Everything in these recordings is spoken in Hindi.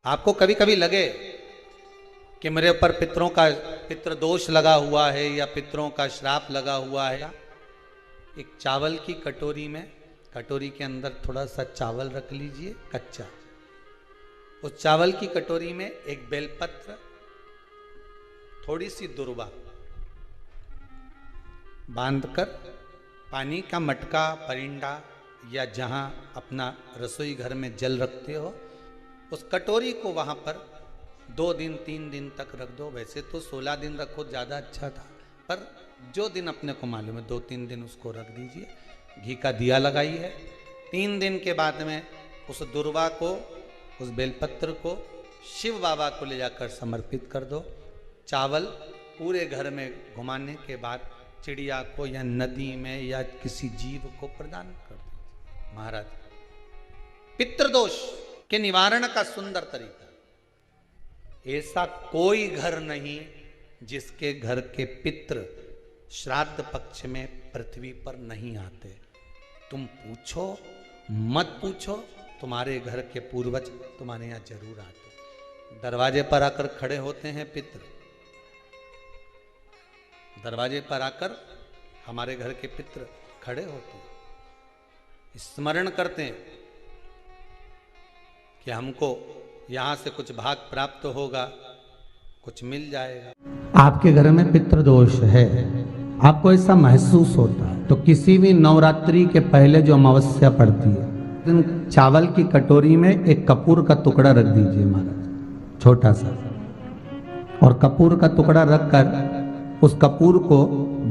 आपको कभी कभी लगे कि मेरे ऊपर पितृ दोष लगा हुआ है या पितरों का श्राप लगा हुआ है, एक चावल की कटोरी में, कटोरी के अंदर थोड़ा सा चावल रख लीजिए कच्चा। उस चावल की कटोरी में एक बेलपत्र, थोड़ी सी दुर्वा बांधकर पानी का मटका, परिंडा या जहां अपना रसोई घर में जल रखते हो, उस कटोरी को वहां पर 2 दिन 3 दिन तक रख दो। वैसे तो 16 दिन रखो ज़्यादा अच्छा था, पर जो दिन अपने को मालूम है 2-3 दिन उसको रख दीजिए। घी का दिया लगाइए। 3 दिन के बाद में उस दुर्वा को, उस बेलपत्र को शिव बाबा को ले जाकर समर्पित कर दो। चावल पूरे घर में घुमाने के बाद चिड़िया को या नदी में या किसी जीव को प्रदान कर दो। महाराज, पितृदोष के निवारण का सुंदर तरीका। ऐसा कोई घर नहीं जिसके घर के पितृ श्राद्ध पक्ष में पृथ्वी पर नहीं आते। तुम पूछो मत पूछो, तुम्हारे घर के पूर्वज तुम्हारे यहां जरूर आते। दरवाजे पर आकर खड़े होते हैं पितृ, दरवाजे पर आकर हमारे घर के पितृ खड़े होते हैं, स्मरण करते हैं कि हमको यहां से कुछ भाग प्राप्त होगा, कुछ मिल जाएगा। आपके घर में पितृदोष है, आपको ऐसा महसूस होता है, तो किसी भी नवरात्रि के पहले जो अमावस्या पड़ती है, चावल की कटोरी में एक कपूर का टुकड़ा रख दीजिए महाराज, छोटा सा, और कपूर का टुकड़ा रखकर उस कपूर को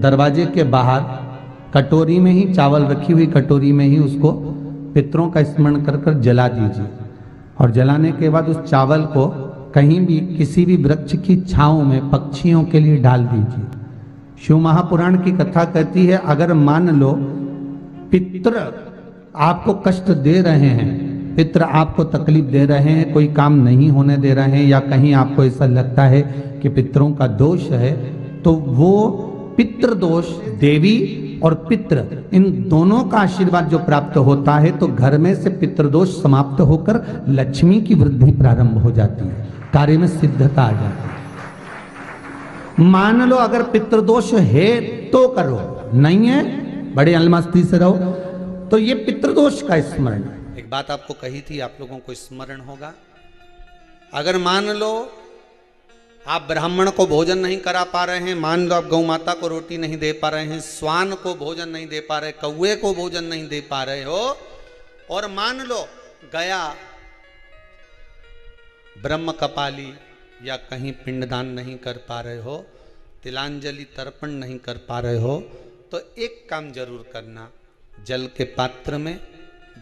दरवाजे के बाहर कटोरी में ही, चावल रखी हुई कटोरी में ही उसको पितरों का स्मरण कर कर जला दीजिए। और जलाने के बाद उस चावल को कहीं भी किसी भी वृक्ष की छांव में पक्षियों के लिए डाल दीजिए। शिव महापुराण की कथा कहती है, अगर मान लो पितृ आपको कष्ट दे रहे हैं, पितृ आपको तकलीफ दे रहे हैं, कोई काम नहीं होने दे रहे हैं, या कहीं आपको ऐसा लगता है कि पितरों का दोष है, तो वो पितृदोष, देवी और पितृ, इन दोनों का आशीर्वाद जो प्राप्त होता है, तो घर में से पितृदोष समाप्त होकर लक्ष्मी की वृद्धि प्रारंभ हो जाती है, कार्य में सिद्धता आ जाती है। मान लो अगर पितृदोष है तो करो, नहीं है बड़े अलमस्ती से रहो। तो ये पितृदोष का स्मरण। एक बात आपको कही थी, आप लोगों को स्मरण होगा। अगर मान लो आप ब्राह्मण को भोजन नहीं करा पा रहे हैं, मान लो आप गौ माता को रोटी नहीं दे पा रहे हैं, स्वान को भोजन नहीं दे पा रहे, कौवे को भोजन नहीं दे पा रहे हो, और मान लो गया ब्रह्म कपाली या कहीं पिंडदान नहीं कर पा रहे हो, तिलांजलि तर्पण नहीं कर पा रहे हो, तो एक काम जरूर करना, जल के पात्र में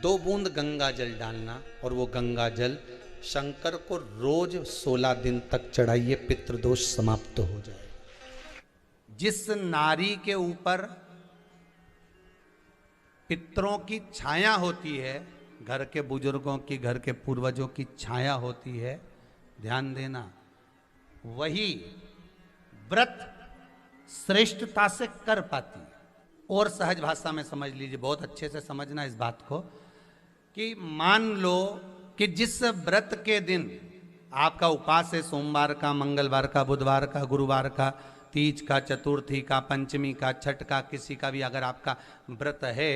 2 बूंद गंगा जल डालना, और वो गंगा जल शंकर को रोज 16 दिन तक चढ़ाइए, पितृदोष समाप्त हो जाएगा। जिस नारी के ऊपर पितरों की छाया होती है, घर के बुजुर्गों की, घर के पूर्वजों की छाया होती है, ध्यान देना, वही व्रत श्रेष्ठता से कर पाती है। और सहज भाषा में समझ लीजिए, बहुत अच्छे से समझना इस बात को, कि मान लो कि जिस व्रत के दिन आपका उपास है, सोमवार का, मंगलवार का, बुधवार का, गुरुवार का, तीज का, चतुर्थी का, पंचमी का, छठ का, किसी का भी अगर आपका व्रत है,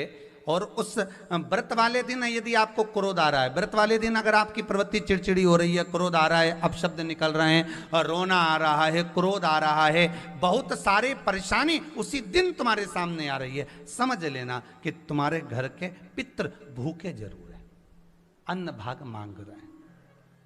और उस व्रत वाले दिन यदि आपको क्रोध आ रहा है, व्रत वाले दिन अगर आपकी प्रवृत्ति चिड़चिड़ी हो रही है, क्रोध आ रहा है, अपशब्द निकल रहे हैं, और रोना आ रहा है, क्रोध आ रहा है, बहुत सारे परेशानी उसी दिन तुम्हारे सामने आ रही है, समझ लेना कि तुम्हारे घर के पितृ भूखे जरूर, अन्न भाग मांग रहे हैं।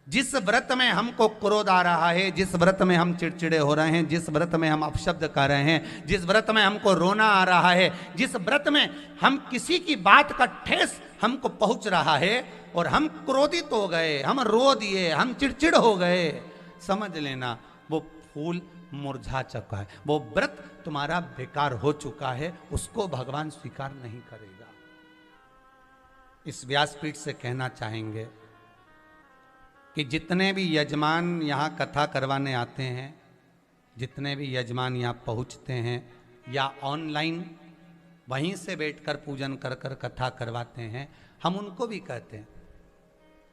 जिस व्रत में हमको क्रोध आ रहा है, जिस व्रत में हम चिड़चिड़े हो रहे हैं, जिस व्रत में हम अपशब्द कर रहे हैं, जिस व्रत में हमको रोना आ रहा है, जिस व्रत में हम किसी की बात का ठेस हमको पहुंच रहा है और हम क्रोधित हो गए, हम रो दिए, हम चिड़चिड़ हो गए, समझ लेना वो फूल मुरझा चुका है, वो व्रत तुम्हारा बेकार हो चुका है, उसको भगवान स्वीकार नहीं करेगा। इस व्यासपीठ से कहना चाहेंगे कि जितने भी यजमान यहाँ कथा करवाने आते हैं, जितने भी यजमान यहाँ पहुँचते हैं या ऑनलाइन वहीं से बैठकर पूजन कर कर कथा करवाते हैं, हम उनको भी कहते हैं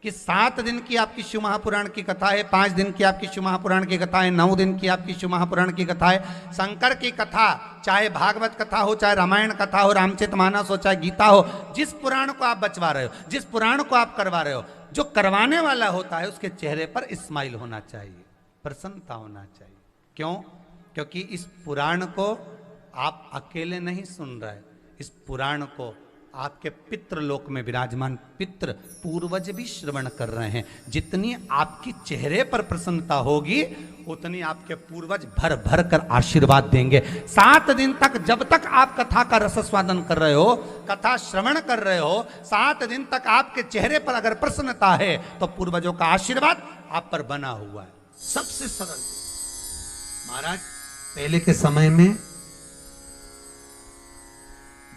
कि 7 दिन की आपकी शिव महापुराण की कथा है, 5 दिन की आपकी शिव महापुराण की कथा है, 9 दिन की आपकी शिव महापुराण की कथा है। शंकर की कथा चाहे भागवत कथा हो, चाहे रामायण कथा हो, रामचरितमानस हो, चाहे गीता हो, जिस पुराण को आप बचवा रहे हो, जिस पुराण को आप करवा रहे हो, जो करवाने वाला होता है उसके चेहरे पर स्माइल होना चाहिए, प्रसन्नता होना चाहिए। क्यों? क्योंकि इस पुराण को आप अकेले नहीं सुन रहे, इस पुराण को आपके पितृलोक में विराजमान पितृ पूर्वज भी श्रवण कर रहे हैं। जितनी आपकी चेहरे पर प्रसन्नता होगी उतनी आपके पूर्वज भर भर कर आशीर्वाद देंगे। 7 दिन तक जब तक आप कथा का रसस्वादन कर रहे हो, कथा श्रवण कर रहे हो, 7 दिन तक आपके चेहरे पर अगर प्रसन्नता है तो पूर्वजों का आशीर्वाद आप पर बना हुआ है। सबसे सरल महाराज, पहले के समय में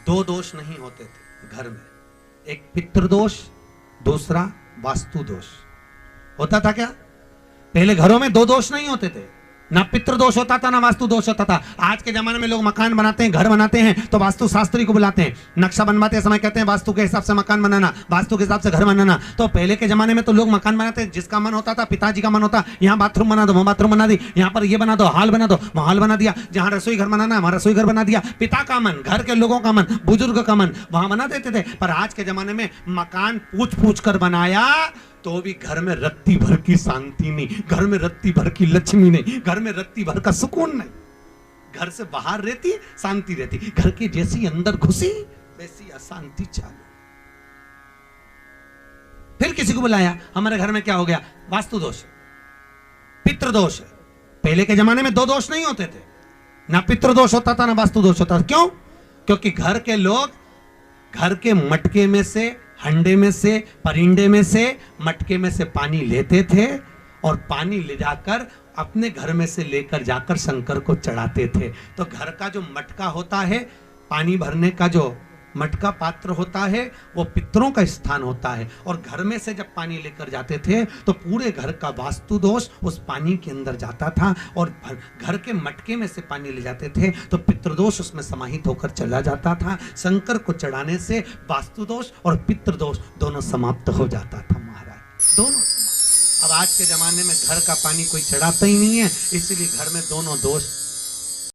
2 दोष नहीं होते थे घर में, एक पितृदोष, दूसरा वास्तु दोष होता था। क्या पहले घरों में 2 दोष नहीं होते थे? ना पितृदोष होता था ना वास्तु दोष होता था। आज के जमाने में लोग मकान बनाते हैं, घर बनाते हैं तो वास्तु शास्त्री को बुलाते हैं, नक्शा बनवाते समय कहते हैं वास्तु के हिसाब से मकान बनाना, वास्तु के हिसाब से घर बनाना। तो पहले के जमाने में तो लोग मकान बनाते हैं, जिसका मन होता था, पिताजी का मन होता, यहाँ बाथरूम बना दो, वहां बाथरूम बना दी, यहाँ पर ये बना दो, हॉल बना दो, वहां हॉल बना दिया, जहां रसोई घर बनाना है वहां रसोई घर बना दिया। पिता का मन, घर के लोगों का मन, बुजुर्ग का मन वहां बना देते थे। पर आज के जमाने में मकान पूछ पूछ कर बनाया तो भी घर में रत्ती भर की शांति नहीं, घर में रत्ती भर की लक्ष्मी नहीं, घर में रत्ती भर का सुकून नहीं। घर से बाहर रहती शांति रहती, घर के जैसी अंदर घुसी वैसी अशांति चालू। फिर किसी को बुलाया, हमारे घर में क्या हो गया? वास्तु दोष, पितृदोष है। पहले के जमाने में 2 दोष नहीं होते थे, ना पितृदोष होता था ना वास्तु दोष होता था। क्यों? क्योंकि घर के लोग घर के मटके में से, हंडे में से, परिंडे में से, मटके में से पानी लेते थे और पानी ले जाकर अपने घर में से लेकर जाकर शंकर को चढ़ाते थे। तो घर का जो मटका होता है, पानी भरने का जो मटका पात्र होता है, वो पितरों का स्थान होता है। और घर में से जब पानी लेकर जाते थे तो पूरे घर का वास्तु दोष उस पानी के अंदर जाता था, और घर के मटके में से पानी ले जाते थे तो पितृदोष उसमें समाहित होकर चला जाता था। शंकर को चढ़ाने से वास्तु दोष और पितृदोष दोनों समाप्त हो जाता था महाराज, दोनों समाप्त। अब आज के जमाने में घर का पानी कोई चढ़ाता ही नहीं है, इसलिए घर में दोनों दोष